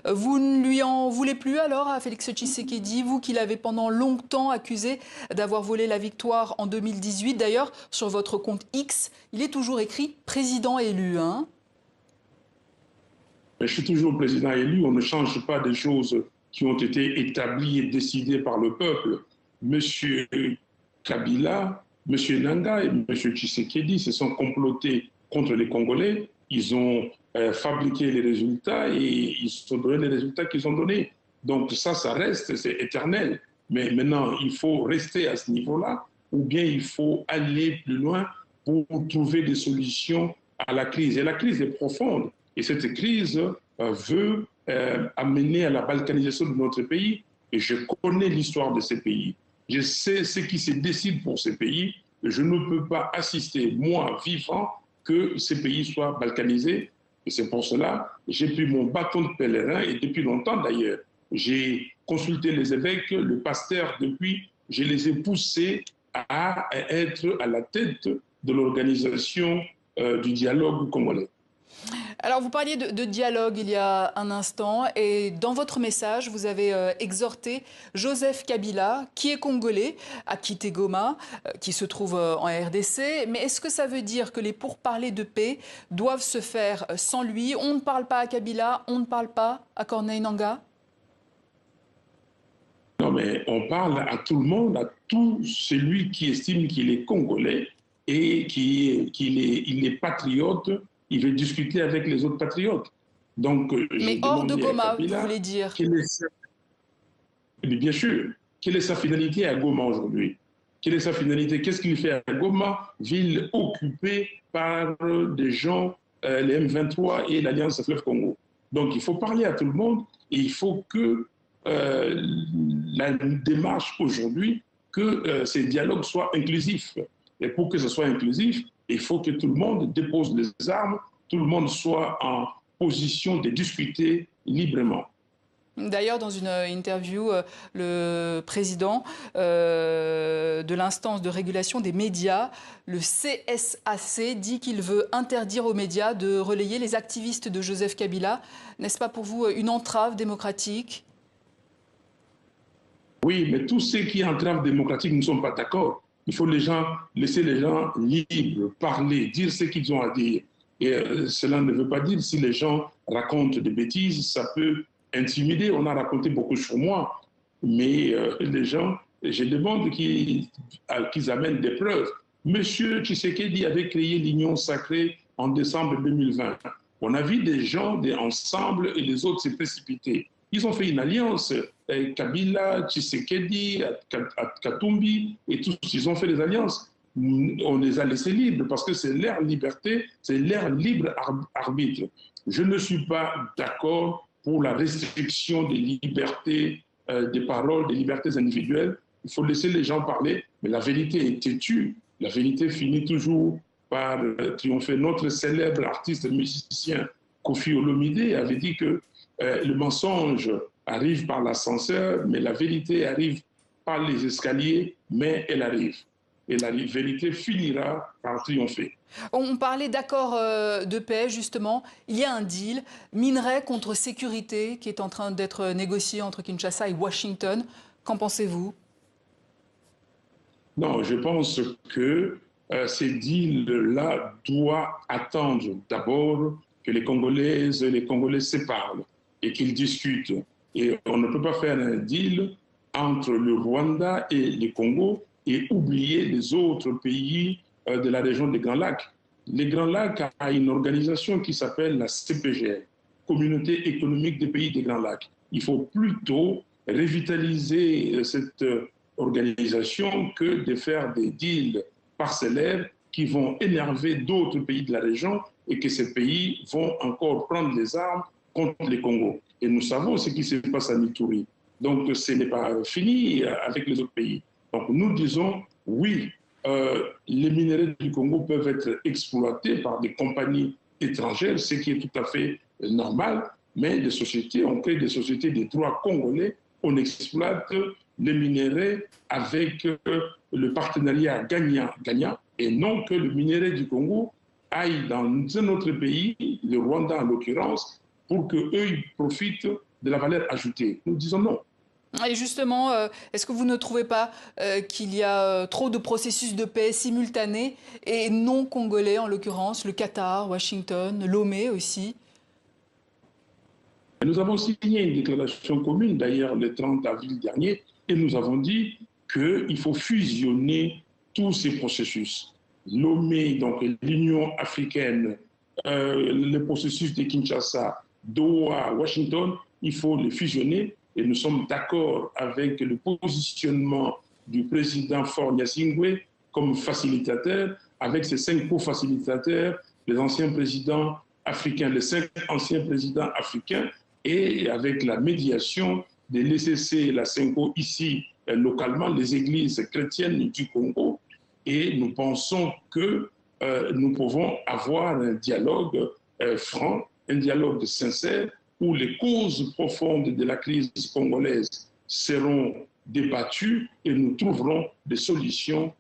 Vous ne lui en voulez plus alors à Félix Tshisekedi, vous qui l'avez pendant longtemps accusé d'avoir volé la victoire en 2018. D'ailleurs, sur votre compte X, il est toujours écrit président élu, hein. Mais je suis toujours président élu, on ne change pas des choses qui ont été établies et décidées par le peuple. Monsieur Kabila, Monsieur Nanga et Monsieur Tshisekedi se sont complotés contre les Congolais. Ils ont fabriqué les résultats et ils ont donné les résultats qu'ils ont donnés. Donc ça reste, c'est éternel. Mais maintenant, il faut rester à ce niveau-là ou bien il faut aller plus loin pour trouver des solutions à la crise. Et la crise est profonde. Et cette crise veut amener à la balkanisation de notre pays. Et je connais l'histoire de ces pays. Je sais ce qui se décide pour ces pays. Je ne peux pas assister, moi, vivant, que ces pays soient balkanisés. Et c'est pour cela que j'ai pris mon bâton de pèlerin, et depuis longtemps d'ailleurs, j'ai consulté les évêques, le pasteur depuis, je les ai poussés à être à la tête de l'organisation du dialogue congolais. Alors, vous parliez de dialogue il y a un instant, et dans votre message, vous avez exhorté Joseph Kabila, qui est congolais, à quitter Goma, qui se trouve en RDC. Mais est-ce que ça veut dire que les pourparlers de paix doivent se faire sans lui? On ne parle pas à Kabila, on ne parle pas à Corneille Nangaa? Non, mais on parle à tout le monde, à tout celui qui estime qu'il est congolais et qu'il est patriote. Il veut discuter avec les autres patriotes. Donc, Mais j'ai hors de demandé à Goma, vous Kabila, voulez dire? bien sûr, quelle est sa finalité à Goma aujourd'hui? Quelle est sa finalité? Qu'est-ce qu'il fait à Goma, ville occupée par des gens, les M23 et l'Alliance Fleuve Congo? Donc, il faut parler à tout le monde et il faut que la démarche aujourd'hui, que ces dialogues soient inclusifs. Et pour que ce soit inclusif, il faut que tout le monde dépose les armes, tout le monde soit en position de discuter librement. D'ailleurs, dans une interview, le président de l'instance de régulation des médias, le CSAC, dit qu'il veut interdire aux médias de relayer les activistes de Joseph Kabila. N'est-ce pas pour vous une entrave démocratique? Oui, mais tous ceux qui entravent démocratique ne sont pas d'accord. Il faut laisser les gens libres, parler, dire ce qu'ils ont à dire. Et cela ne veut pas dire si les gens racontent des bêtises, ça peut intimider. On a raconté beaucoup sur moi, mais les gens, je demande qu'ils amènent des preuves. Monsieur Tshisekedi avait créé l'Union sacrée en décembre 2020. On a vu des gens ensemble et les autres s'est précipités. Ils ont fait une alliance, Kabila, Tshisekedi, Katumbi, et tous, ils ont fait des alliances. On les a laissés libres parce que c'est leur liberté, c'est leur libre arbitre. Je ne suis pas d'accord pour la restriction des libertés des paroles, des libertés individuelles. Il faut laisser les gens parler, mais la vérité est têtue. La vérité finit toujours par triompher. Notre célèbre artiste musicien Kofi Olomide avait dit que le mensonge arrive par l'ascenseur, mais la vérité arrive par les escaliers, mais elle arrive. Et la vérité finira par triompher. On parlait d'accord de paix, justement. Il y a un deal, minerai contre sécurité, qui est en train d'être négocié entre Kinshasa et Washington. Qu'en pensez-vous? Non, je pense que ces deals-là doivent attendre d'abord que les Congolaises et les Congolais se parlent et qu'ils discutent. Et on ne peut pas faire un deal entre le Rwanda et le Congo et oublier les autres pays de la région des Grands Lacs. Les Grands Lacs a une organisation qui s'appelle la CPGL, Communauté économique des pays des Grands Lacs. Il faut plutôt revitaliser cette organisation que de faire des deals parcellaires qui vont énerver d'autres pays de la région et que ces pays vont encore prendre les armes contre les Congos. Et nous savons ce qui se passe à Ituri. Donc ce n'est pas fini avec les autres pays. Donc nous disons oui, les minéraux du Congo peuvent être exploités par des compagnies étrangères, ce qui est tout à fait normal, mais des sociétés, on crée des sociétés de droit congolais, on exploite les minéraux avec le partenariat gagnant-gagnant, et non que le minerai du Congo aille dans un autre pays, le Rwanda en l'occurrence, pour qu'eux ils profitent de la valeur ajoutée. Nous disons non. Et justement, est-ce que vous ne trouvez pas qu'il y a trop de processus de paix simultanés et non congolais, en l'occurrence, le Qatar, Washington, Lomé aussi? Nous avons signé une déclaration commune, d'ailleurs, le 30 avril dernier, et nous avons dit qu'il faut fusionner tous ces processus. Lomé, donc l'Union africaine, le processus de Kinshasa, Doha, Washington, il faut les fusionner et nous sommes d'accord avec le positionnement du président Faure Gnassingbé comme facilitateur, avec ses 5 co-facilitateurs, les anciens présidents africains, les 5 anciens présidents africains, et avec la médiation de l'ECC et la CENCO ici localement, les églises chrétiennes du Congo. Et nous pensons que nous pouvons avoir un dialogue franc, un dialogue sincère, où les causes profondes de la crise congolaise seront débattues et nous trouverons des solutions